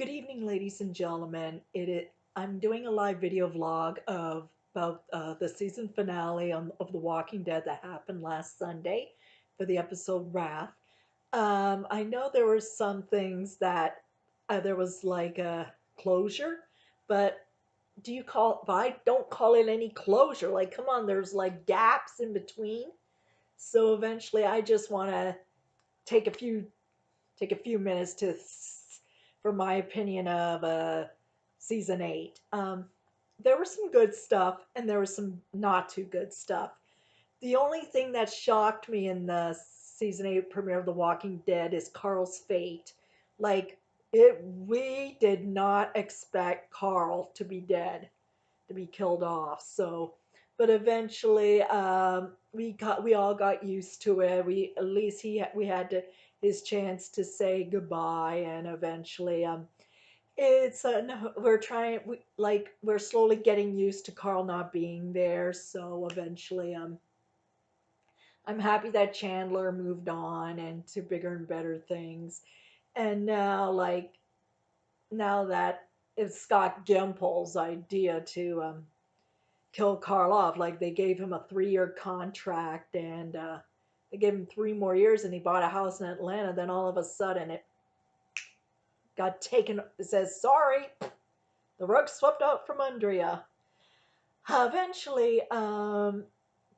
Good evening, ladies and gentlemen. I'm doing a live video vlog of about the season finale of The Walking Dead that happened last Sunday for the episode Wrath. I know there were some things that there was like a closure, but but I don't call it any closure. Like, come on, there's like gaps in between. So eventually, I just want to take a few take a few minutes for my opinion of season 8. There was some good stuff and there was some not too good stuff. The only thing that shocked me in the season 8 premiere of The Walking Dead is Carl's fate. Like, we did not expect Carl to be dead, to be killed off. So, but eventually, we all got used to it. We at least we had his chance to say goodbye, and eventually, it's no, we're trying we're slowly getting used to Carl not being there. So eventually, I'm happy that Chandler moved on and to bigger and better things. And now, now that it's Scott Gimple's idea to kill Carl off. Like, they gave him a 3-year contract, and they gave him 3 more years, and he bought a house in Atlanta. Then all of a sudden, it got taken. It says, "Sorry, the rug swept out from under you." Eventually,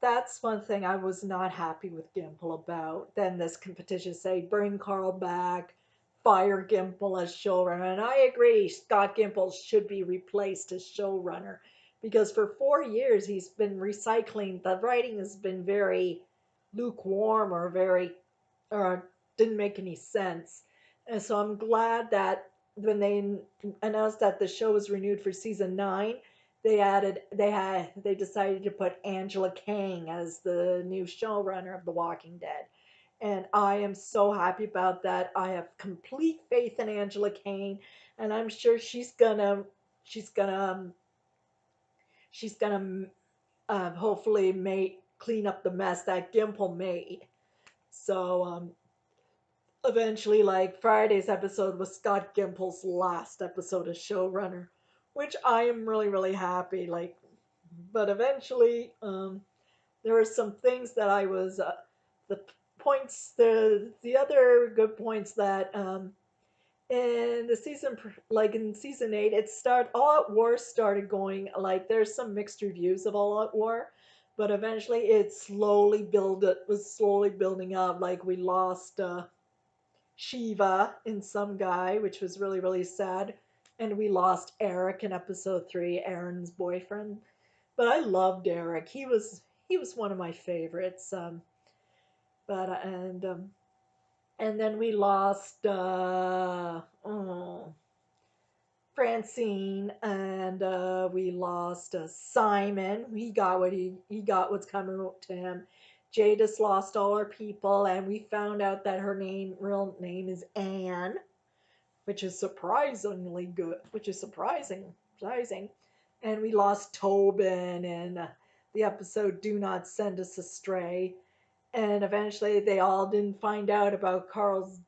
that's one thing I was not happy with Gimple about. Then this petition say, "Bring Carl back, fire Gimple as showrunner." And I agree, Scott Gimple should be replaced as showrunner because for 4 years he's been recycling. The writing has been very lukewarm or didn't make any sense. And so I'm glad that when they announced that the show was renewed for season 9, they decided to put Angela Kang as the new showrunner of The Walking Dead. And I am so happy about that. I have complete faith in Angela Kang, and I'm sure she's gonna she's gonna hopefully make clean up the mess that Gimple made. So eventually, like, Friday's episode was Scott Gimple's last episode as showrunner, which I am really really happy. Like, but eventually, there were some things that I was the the other good points that in the season, like in season 8, All Out War started going. Like, there's some mixed reviews of All Out War, but eventually it was slowly building up. Like, we lost Shiva in Some Guy, which was really really sad, and we lost Eric in episode 3, Aaron's boyfriend. But I loved Eric. He was one of my favorites. But and then we lost Francine, and we lost Simon. He got what's coming to him. Jadis lost all her people, and we found out that her real name is Anne, which is surprisingly good, which is surprising. And we lost Tobin in the episode "Do Not Send Us Astray." And eventually, they all didn't find out about Carl's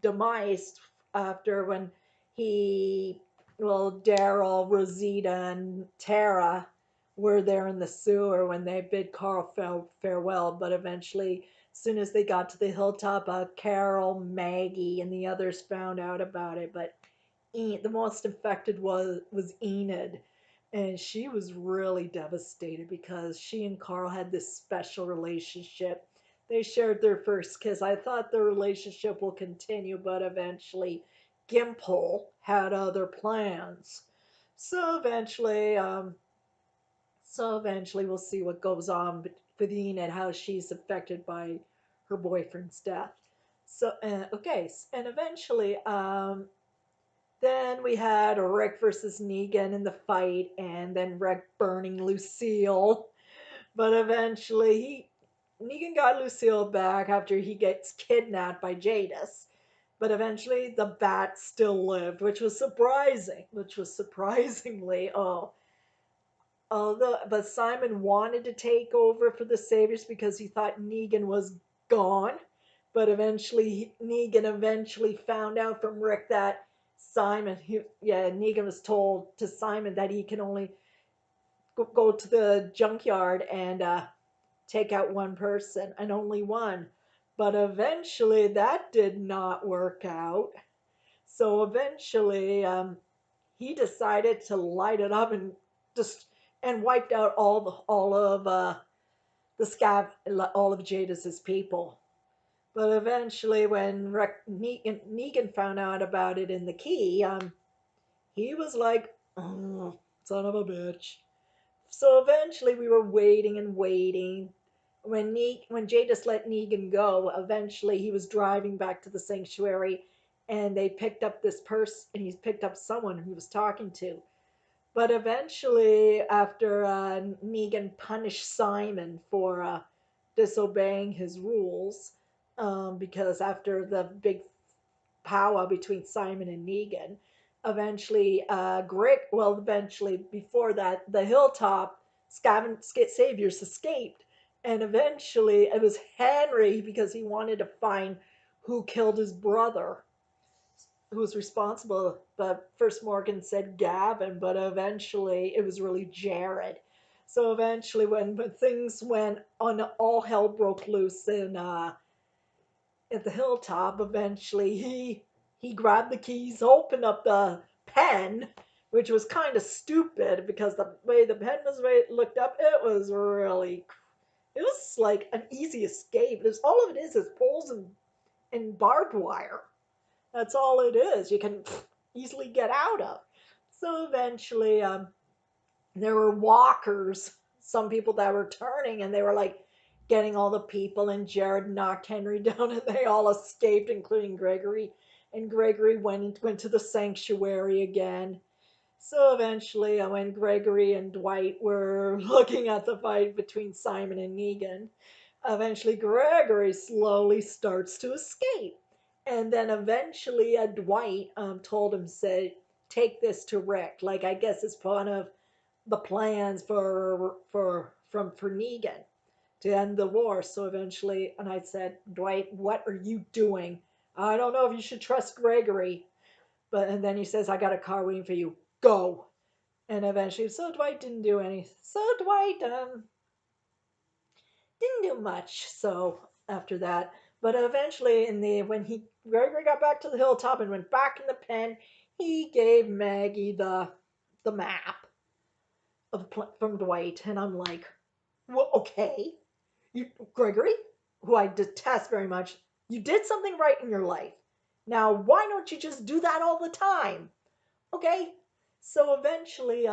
demise after when he, well, Daryl, Rosita, and Tara were there in the sewer when they bid Carl farewell. But eventually, as soon as they got to the hilltop, Carol, Maggie, and the others found out about it. But the most affected was Enid, and she was really devastated because she and Carl had this special relationship. They shared their first kiss. I thought their relationship will continue, but eventually Gimple had other plans. So eventually, um, so eventually we'll see what goes on with Enid, how she's affected by her boyfriend's death. So okay, and eventually, then we had Rick versus Negan in the fight, and then Rick burning Lucille. But eventually, Negan got Lucille back after he gets kidnapped by Jadis. But eventually, the bat still lived, which was surprising. Which was surprisingly, but Simon wanted to take over for the Saviors because he thought Negan was gone. But eventually, Negan eventually found out from Rick that Negan was told to Simon that he can only go to the junkyard and take out one person and only one. But eventually that did not work out. So eventually he decided to light it up and just and wiped out the scav all of Jadis's people. But eventually, when Negan found out about it in the key, he was like, oh, "Son of a bitch." So eventually, we were waiting and waiting. When Jadis let Negan go, eventually he was driving back to the sanctuary, and they picked up this person, and he picked up someone he was talking to. But eventually, after Negan punished Simon for disobeying his rules, because after the big powwow between Simon and Negan, eventually before that, the Hilltop Saviors escaped, and eventually it was Henry because he wanted to find who killed his brother, who was responsible. But first Morgan said Gavin, but eventually it was really Jared. So eventually, when things went on, all hell broke loose in at the Hilltop. Eventually, he grabbed the keys, opened up the pen, which was kind of stupid because the way the pen was looked up, it was like an easy escape. All of it is poles and barbed wire. That's all it is. You can easily get out of. So eventually, there were walkers, some people that were turning, and they were like getting all the people, and Jared knocked Henry down, and they all escaped, including Gregory. And Gregory went to the sanctuary again. So eventually, when Gregory and Dwight were looking at the fight between Simon and Negan, eventually Gregory slowly starts to escape. And then eventually Dwight told him, said, take this to Rick. Like, I guess it's part of the plans for Negan to end the war. So eventually, and I said, Dwight, what are you doing? I don't know if you should trust Gregory. And then he says, I got a car waiting for you. Go. And eventually, so Dwight didn't do anything. So Dwight didn't do much. So after that, but eventually, when Gregory got back to the Hilltop and went back in the pen, he gave Maggie the map from Dwight, and I'm like, well, okay, you Gregory, who I detest very much, you did something right in your life. Now, why don't you just do that all the time? Okay. So eventually,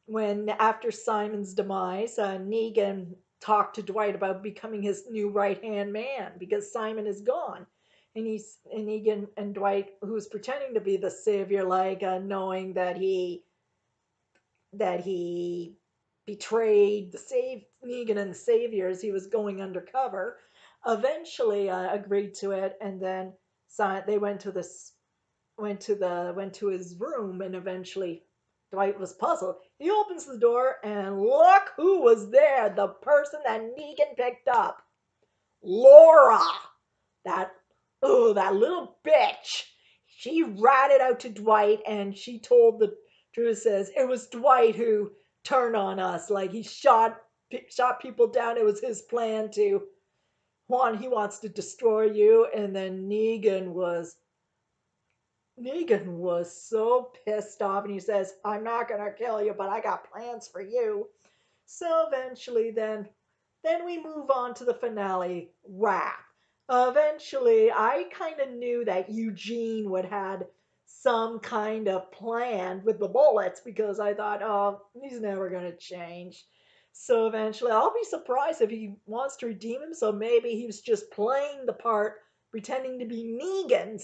when after Simon's demise, Negan talked to Dwight about becoming his new right hand man because Simon is gone. And Negan and Dwight, who's pretending to be the savior, like knowing that he betrayed Negan and the Saviors. He was going undercover. Eventually, agreed to it, and then they went to his room, and eventually Dwight was puzzled. He opens the door, and look who was there! The person that Negan picked up, Laura. That that little bitch. She ratted out to Dwight, and she told the truth. Says it was Dwight who turned on us. Like he shot people down. It was his plan to he wants to destroy you. And then Negan was so pissed off, and he says, "I'm not gonna kill you, but I got plans for you." So eventually, then we move on to the finale, Wrath. Eventually, I kind of knew that Eugene would had some kind of plan with the bullets because I thought, oh, he's never going to change. So eventually, I'll be surprised if he wants to redeem him. So maybe he was just playing the part, pretending to be Negan,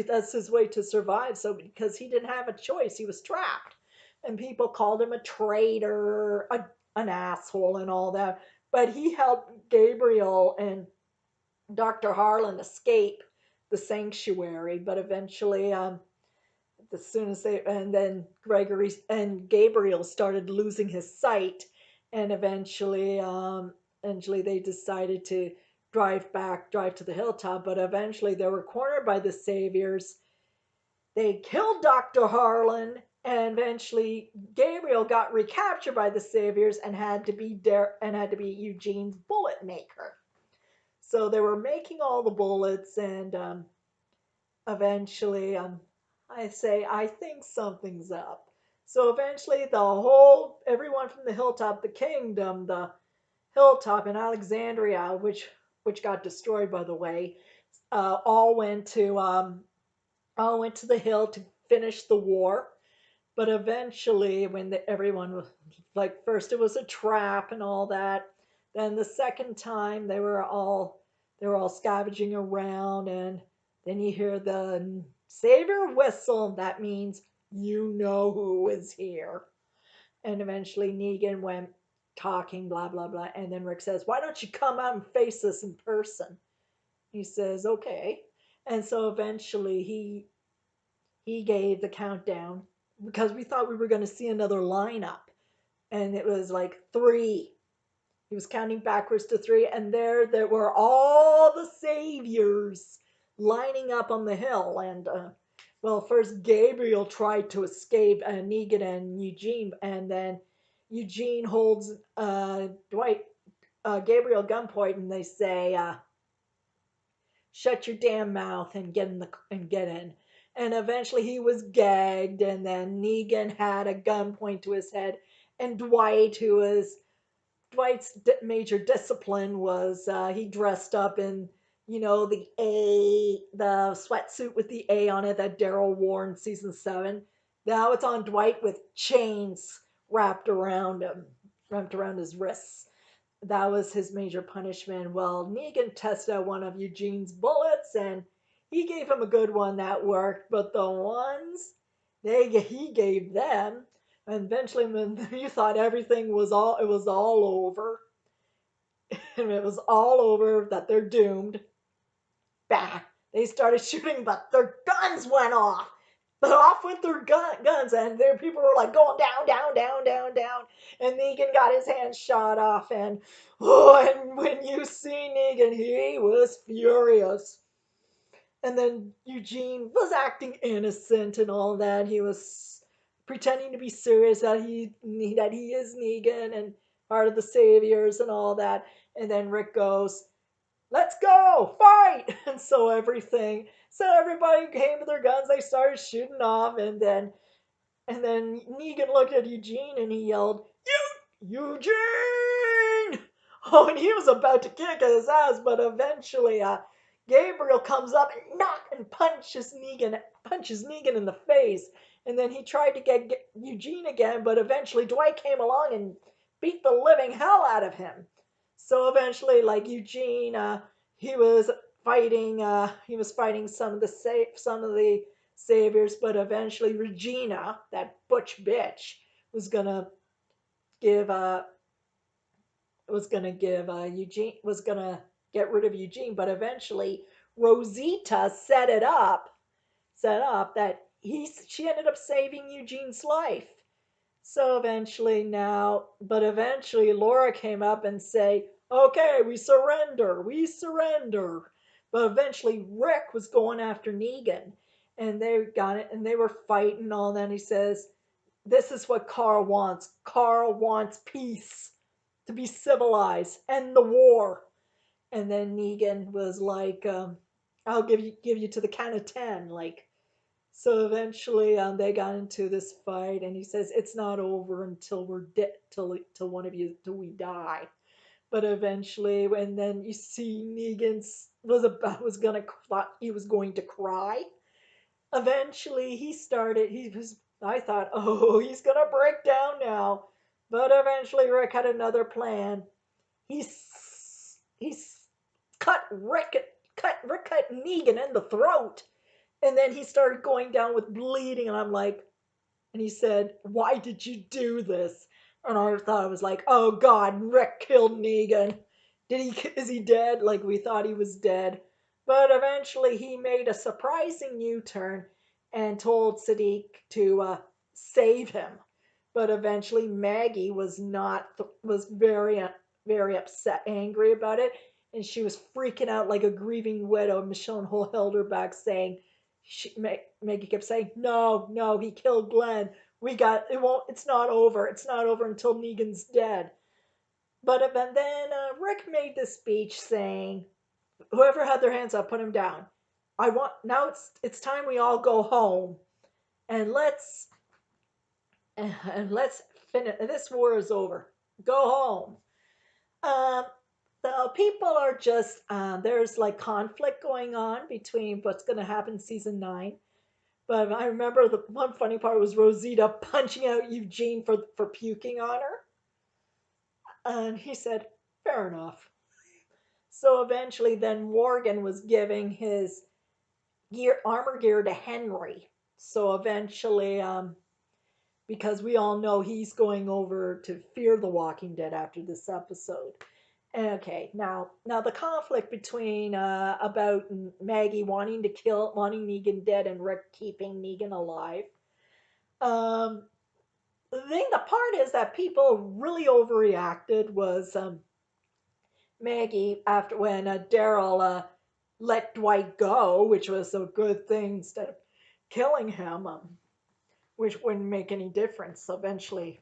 that's his way to survive. So because he didn't have a choice, he was trapped, and people called him a traitor, an asshole, and all that. But he helped Gabriel and Dr. Harlan escape the sanctuary. But eventually, as soon as and then Gregory and Gabriel started losing his sight, and eventually they decided to drive to the hilltop, but eventually they were cornered by the saviors. They killed Dr. Harlan, and eventually Gabriel got recaptured by the saviors and had to be Eugene's bullet maker. So they were making all the bullets, and eventually, I think something's up. So eventually, everyone from the hilltop, the kingdom, the hilltop in Alexandria, which got destroyed by the way, uh, all went to um, all went to the hill to finish the war. But eventually, when everyone was like, first it was a trap and all that. Then the second time they were all scavenging around, and then you hear the savior whistle. That means you know who is here. And eventually Negan went talking, blah blah blah, and then Rick says, "Why don't you come out and face us in person?" He says, "Okay." And so eventually he gave the countdown because we thought we were going to see another lineup, and it was like three. He was counting backwards to three, and there were all the saviors lining up on the hill. And well, first Gabriel tried to escape Negan and Eugene, and then Eugene holds Dwight Gabriel gunpoint, and they say, "Shut your damn mouth and get in." And eventually he was gagged, and then Negan had a gun point to his head, and Dwight's major discipline was he dressed up in the sweatsuit with the A on it that Daryl wore in season 7. Now it's on Dwight with chains wrapped around his wrists. That was his major punishment. Well, Negan tested out one of Eugene's bullets, and he gave him a good one that worked. But the ones he gave them, and eventually, when you thought it was all over, and it was all over, that they're doomed. Bah! They started shooting, but their guns went off. But off went their guns, and their people were like going down, down, down, down, down. And Negan got his hand shot off, and when you see Negan, he was furious. And then Eugene was acting innocent and all that. He was pretending to be serious that he is Negan and part of the Saviors and all that. And then Rick goes, "Let's go, fight!" And so everybody came to their guns. They started shooting off, and then Negan looked at Eugene and he yelled, "Eugene!" Oh, and he was about to kick his ass, but eventually, Gabriel comes up and punches Negan in the face. And then he tried to get Eugene again, but eventually Dwight came along and beat the living hell out of him. So eventually, like Eugene, he was fighting some of the saviors, but eventually Regina, that butch bitch, was gonna give Eugene was gonna get rid of Eugene, but eventually Rosita set up that she ended up saving Eugene's life. So eventually Laura came up and say, "Okay, we surrender." But eventually Rick was going after Negan, and they got it, and they were fighting all that. And he says, "This is what Carl wants. Carl wants peace, to be civilized, end the war." And then Negan was like, "I'll give you to the count of 10." Like, so eventually, they got into this fight, and he says, "It's not over until we're dead, till one of you, till we die." But eventually, and then you see Negan's he was going to cry. Eventually, I thought, "Oh, he's gonna break down now." But eventually, Rick had another plan. He's cut Negan in the throat, and then he started going down with bleeding, and I'm like, and he said, "Why did you do this?" And I thought, I was like, "Oh God, Rick killed Negan. Is he dead?" Like, we thought he was dead. But eventually he made a surprising U-turn and told Sadiq to save him. But eventually Maggie was not was very very upset, angry about it. and she was freaking out like a grieving widow. Michonne held her back, saying, Maggie kept saying, "No, no, he killed Glenn. We got it. Won't. It's not over. It's not over until Negan's dead." But then Rick made this speech saying, "Whoever had their hands up, put him down. I want now. It's time we all go home and let's finish. This war is over. Go home." Um, so people are just there's like conflict going on between what's going to happen in season 9. But I remember the one funny part was Rosita punching out Eugene for puking on her, and he said, "Fair enough." So eventually, then Morgan was giving his armor gear to Henry. So eventually, because we all know he's going over to Fear the Walking Dead after this episode. Okay, now the conflict between about Maggie wanting Negan dead and Rick keeping Negan alive. Um, the part is that people really overreacted was Maggie after when Daryl let Dwight go, which was a good thing instead of killing him, which wouldn't make any difference. So eventually,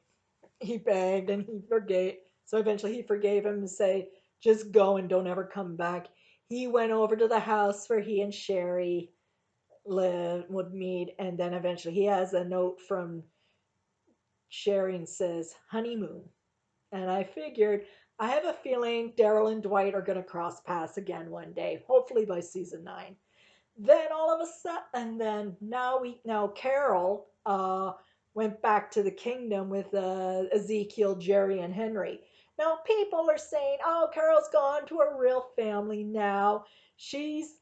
he begged and he forgave. So eventually, he forgave him and say, "Just go and don't ever come back." He went over to the house where he and Sherry would meet, and then eventually he has a note from Sherry and says, "Honeymoon." And I figured, I have a feeling Daryl and Dwight are going to cross paths again one day, hopefully by season 9. Then all of a sudden, and then now Carol went back to the kingdom with Ezekiel, Jerry, and Henry. Now people are saying, "Oh, Carol's gone to her real family now. She's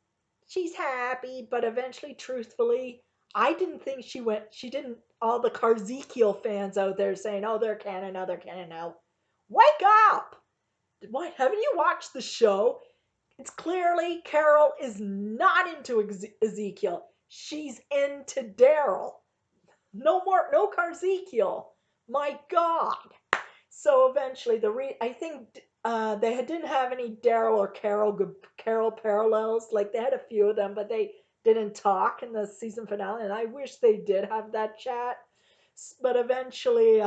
she's happy," but eventually, truthfully, I didn't think she went. She didn't. All the Carzekiel fans out there saying, "Oh, they're canon now. They're canon now." Wake up! What? Haven't you watched the show? It's clearly Carol is not into Ezekiel. She's into Daryl. No more, no Carzekiel. My God. So eventually, I think they didn't have any Daryl or Carol parallels. Like they had a few of them, but they didn't talk in the season finale. And I wish they did have that chat. But eventually,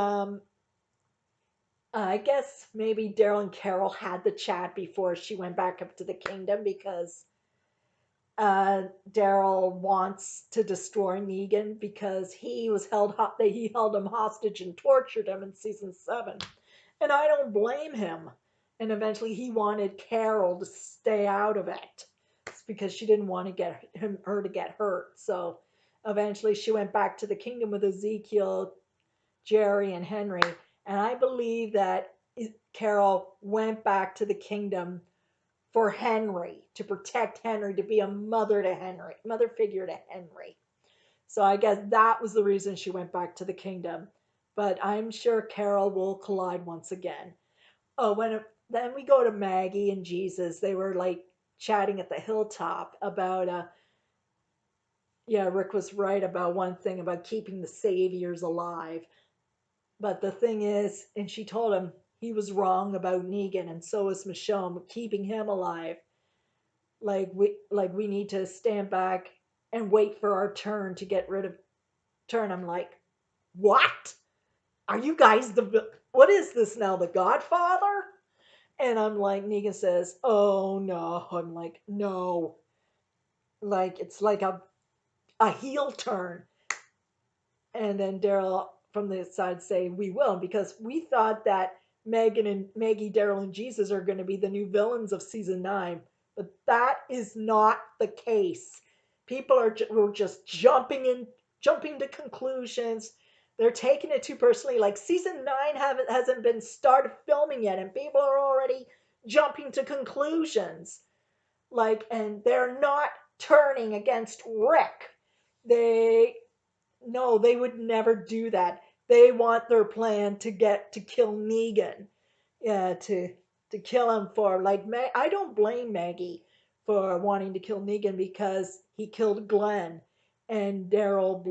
I guess maybe Daryl and Carol had the chat before she went back up to the kingdom because Daryl wants to destroy Negan because he held him hostage and tortured him in season 7, and I don't blame him. And eventually, he wanted Carol to stay out of it. It's because she didn't want to get her to get hurt. So eventually, she went back to the kingdom with Ezekiel, Jerry, and Henry. And I believe that Carol went back to the kingdom for Henry, to protect Henry, to be a mother figure to Henry. So I guess that was the reason she went back to the kingdom. But I'm sure Carol will collide once again. Oh, then we go to Maggie and Jesus. They were like chatting at the hilltop about yeah, Rick was right about one thing about keeping the saviors alive. But the thing is, and she told him he was wrong about Negan, and so is Michonne, keeping him alive. Like we need to stand back and wait for our turn to get rid of turn. I'm like, what? Are you guys what is this now? The Godfather? And I'm like, Negan says, "Oh no." I'm like, no. Like it's like a heel turn. And then Daryl from the side say, "We will," because we thought that Megan and Maggie, Daryl, and Jesus are going to be the new villains of season 9, but that is not the case. People were just jumping to conclusions. They're taking it too personally. Like season 9 hasn't been started filming yet, and people are already jumping to conclusions. Like, and they're not turning against Rick. They No, they would never do that. They want their plan to kill Negan. Yeah, to kill him for like I don't blame Maggie for wanting to kill Negan because he killed Glenn, and Daryl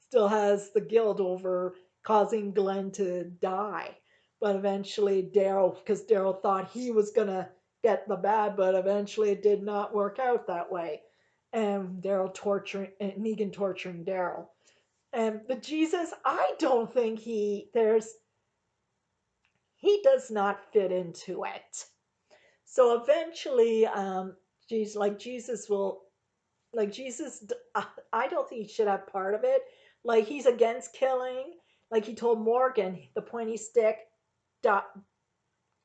still has the guilt over causing Glenn to die. But eventually Daryl, because Daryl thought he was gonna get the bad, but eventually it did not work out that way. And Daryl torturing and Negan torturing Daryl. And but Jesus, I don't think he does not fit into it. So eventually, Jesus will Jesus. I don't think he should have part of it. Like he's against killing. Like he told Morgan, the pointy stick, dot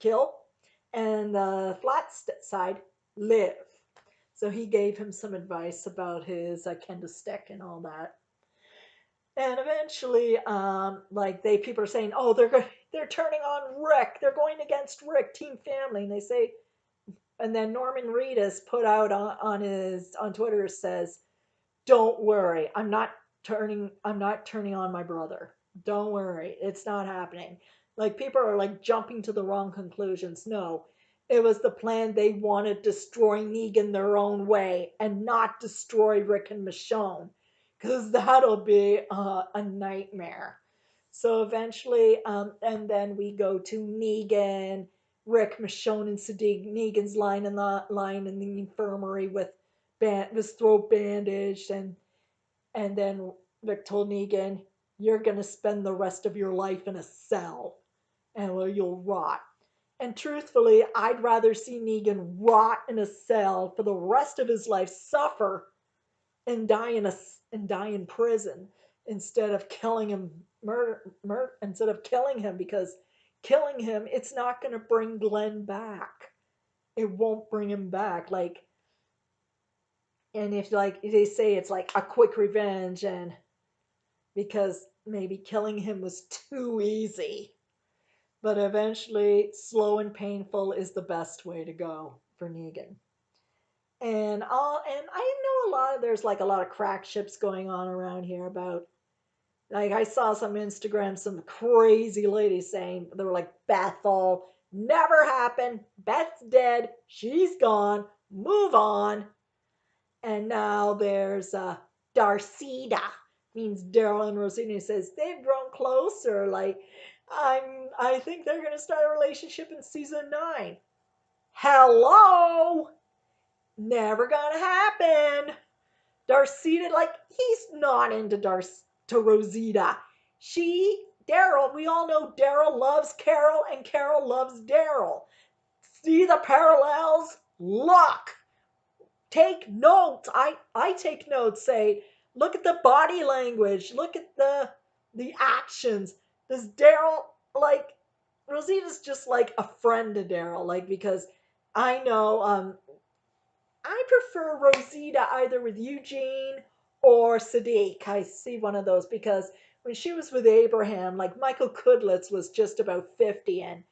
kill, and the flat side live. So he gave him some advice about his kendo stick and all that. And eventually, like people are saying, oh, they're turning on Rick. They're going against Rick, Team Family, and they say, and then Norman Reedus put out on Twitter says, don't worry, I'm not turning on my brother. Don't worry, it's not happening. Like people are like jumping to the wrong conclusions. No, it was the plan. They wanted to destroy Negan their own way and not destroy Rick and Michonne, because that'll be a nightmare. So eventually, and then we go to Negan, Rick, Michonne, and Sadiq. Negan's lying in the infirmary with his throat bandaged, and then Rick told Negan, "You're gonna spend the rest of your life in a cell, and where you'll rot." And truthfully, I'd rather see Negan rot in a cell for the rest of his life, suffer, and die in prison instead of killing him, instead of killing him, because killing him, it's not going to bring Glenn back. It won't bring him back. Like, and if like they say it's like a quick revenge, and because maybe killing him was too easy. But eventually, slow and painful is the best way to go for Negan. And I know there's like a lot of crack ships going on around here about, like I saw some Instagram, some crazy lady saying they were like, Bethel never happened. Beth's dead. She's gone. Move on. And now there's Darcida, means Daryl and Rosina, says they've grown closer. Like I think they're gonna start a relationship in season 9. Hello, never gonna happen. Darcida, like he's not into to Rosita. Daryl, we all know Daryl loves Carol and Carol loves Daryl. See the parallels? Look, take notes. I take notes. Say, look at the body language. Look at the actions. Does Daryl like Rosita's just like a friend to Daryl? Like because I know I prefer Rosita either with Eugene or Sadiq. I see one of those because when she was with Abraham, like Michael Kudlitz was just about 50, and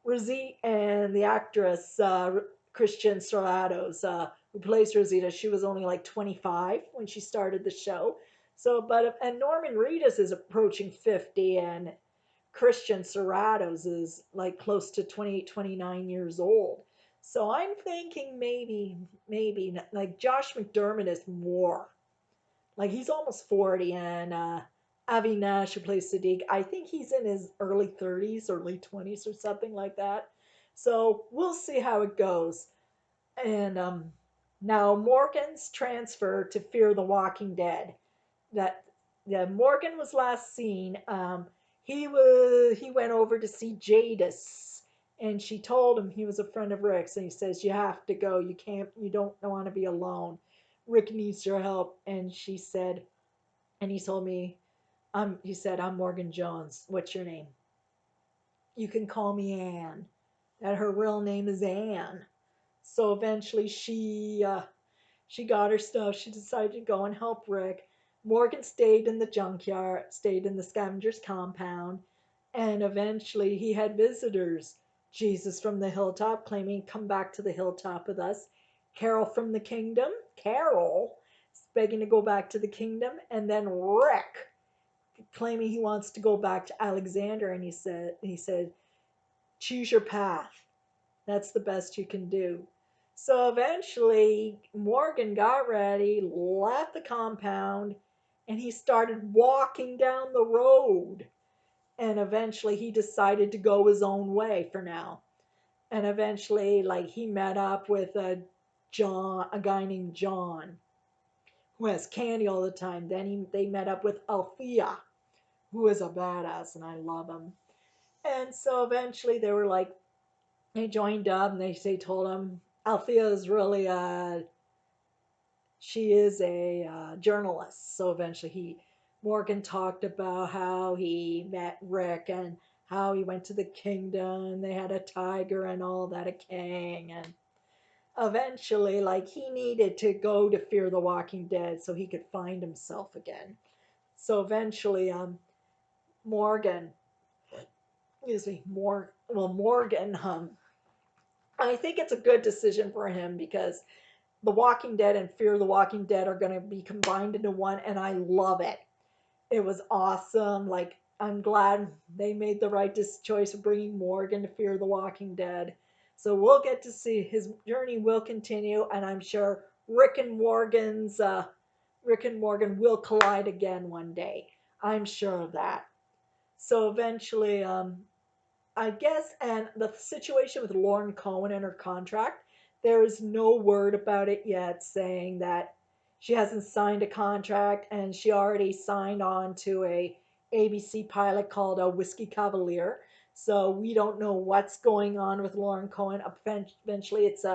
Rosita and the actress Christian Serratos, who plays Rosita, she was only like 25 when she started the show. So, and Norman Reedus is approaching 50, and Christian Serratos is like close to 28, 29 years old. So I'm thinking maybe like Josh McDermott is more. Like he's almost 40, and Avi Nash, who plays Sadiq, I think he's in his early 30s, early 20s, or something like that. So we'll see how it goes. And now Morgan's transfer to Fear the Walking Dead. That Yeah, Morgan was last seen. He went over to see Jadis, and she told him he was a friend of Rick's, and he says you have to go. You don't want to be alone. Rick needs your help, and she said, and he told me, he said, I'm Morgan Jones. What's your name? You can call me Anne. That her real name is Anne. So eventually she got her stuff. She decided to go and help Rick. Morgan stayed in the junkyard, stayed in the scavenger's compound, and eventually he had visitors. Jesus from the hilltop claiming, come back to the hilltop with us. Carol from the kingdom, Carol begging to go back to the kingdom, and then Rick claiming he wants to go back to Alexander, and he said, choose your path. That's the best you can do. So eventually, Morgan got ready, left the compound, and he started walking down the road. And eventually, he decided to go his own way for now. And eventually, like, he met up with a guy named John, who has candy all the time. Then they met up with Althea, who is a badass, and I love him. And so eventually, they were like, they joined up, and they told him Althea is really she is a journalist. So eventually, Morgan talked about how he met Rick and how he went to the kingdom. They had a tiger and all that, a king, and eventually, like, he needed to go to Fear the Walking Dead so he could find himself again. So eventually, Morgan, excuse me, Morgan, I think it's a good decision for him because The Walking Dead and Fear the Walking Dead are going to be combined into one, and I love it. It was awesome. Like, I'm glad they made the right choice of bringing Morgan to Fear the Walking Dead. So we'll get to see his journey will continue, and I'm sure Rick and Morgan will collide again one day. I'm sure of that. So eventually, I guess, and the situation with Lauren Cohen and her contract, there is no word about it yet saying that she hasn't signed a contract, and she already signed on to a ABC pilot called a Whiskey Cavalier. So we don't know what's going on with Lauren Cohen. Eventually, it's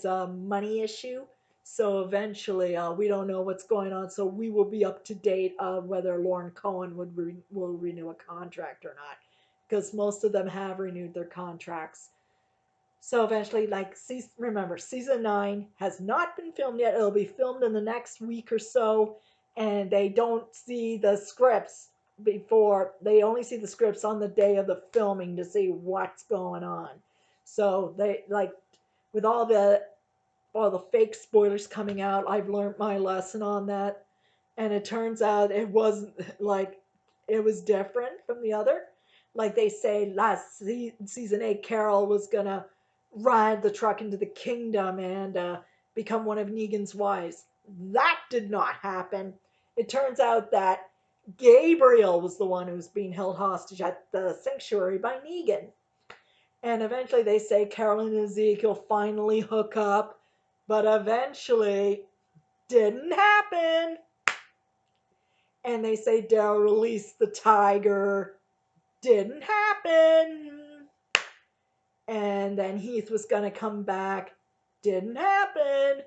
a money issue. So eventually, we don't know what's going on. So we will be up to date on whether Lauren Cohen will renew a contract or not, because most of them have renewed their contracts. So eventually, like, remember, season 9 has not been filmed yet. It'll be filmed in the next week or so, and they don't see the scripts before. They only see the scripts on the day of the filming to see what's going on. So they, like, with all the fake spoilers coming out, I've learned my lesson on that. And it turns out it wasn't like it was different from the other. Like they say season 8, Carol was gonna ride the truck into the kingdom and become one of Negan's wives. That did not happen. It turns out that Gabriel was the one who was being held hostage at the sanctuary by Negan. And eventually they say Carol and Ezekiel finally hook up, but eventually didn't happen. And they say Daryl released the tiger, didn't happen. And then Heath was going to come back, didn't happen.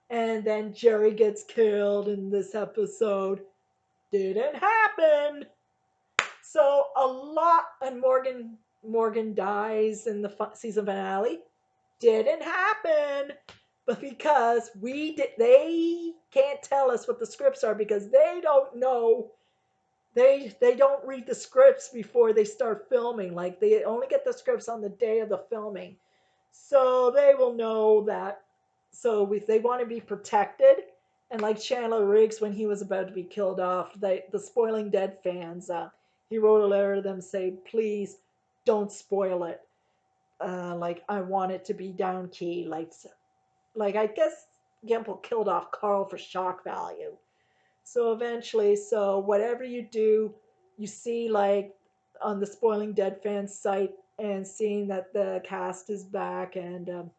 And then Jerry gets killed in this episode, didn't happen. So a lot, and Morgan dies in the season finale, didn't happen. But because they can't tell us what the scripts are because they don't know. They don't read the scripts before they start filming. Like, they only get the scripts on the day of the filming, so they will know that. So if they want to be protected, and like Chandler Riggs when he was about to be killed off, the Spoiling Dead fans, he wrote a letter to them saying, please don't spoil it. Like, I want it to be down key. Like, I guess Gimple killed off Carl for shock value. So eventually, so whatever you do, you see, like, on the Spoiling Dead fans site, and seeing that the cast is back, and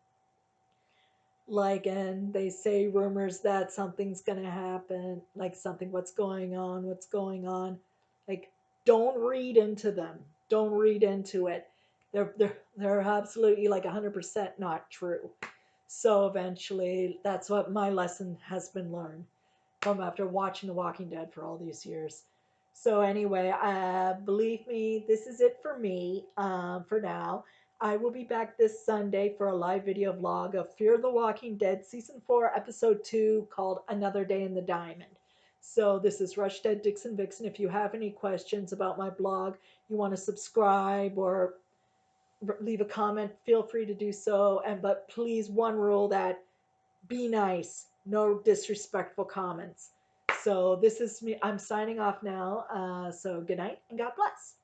like, and they say rumors that something's gonna happen, like something, what's going on, like, don't read into them, don't read into it. They're absolutely like 100% not true. So eventually, that's what my lesson has been learned from after watching The Walking Dead for all these years. So anyway, believe me, this is it for me for now. I will be back this Sunday for a live video vlog of Fear the Walking Dead Season 4, Episode 2, called Another Day in the Diamond. So this is Rush Dead Dixon Vixen. If you have any questions about my blog, you want to subscribe or leave a comment, feel free to do so. But please, one rule, that be nice, no disrespectful comments. So this is me. I'm signing off now. So good night and God bless.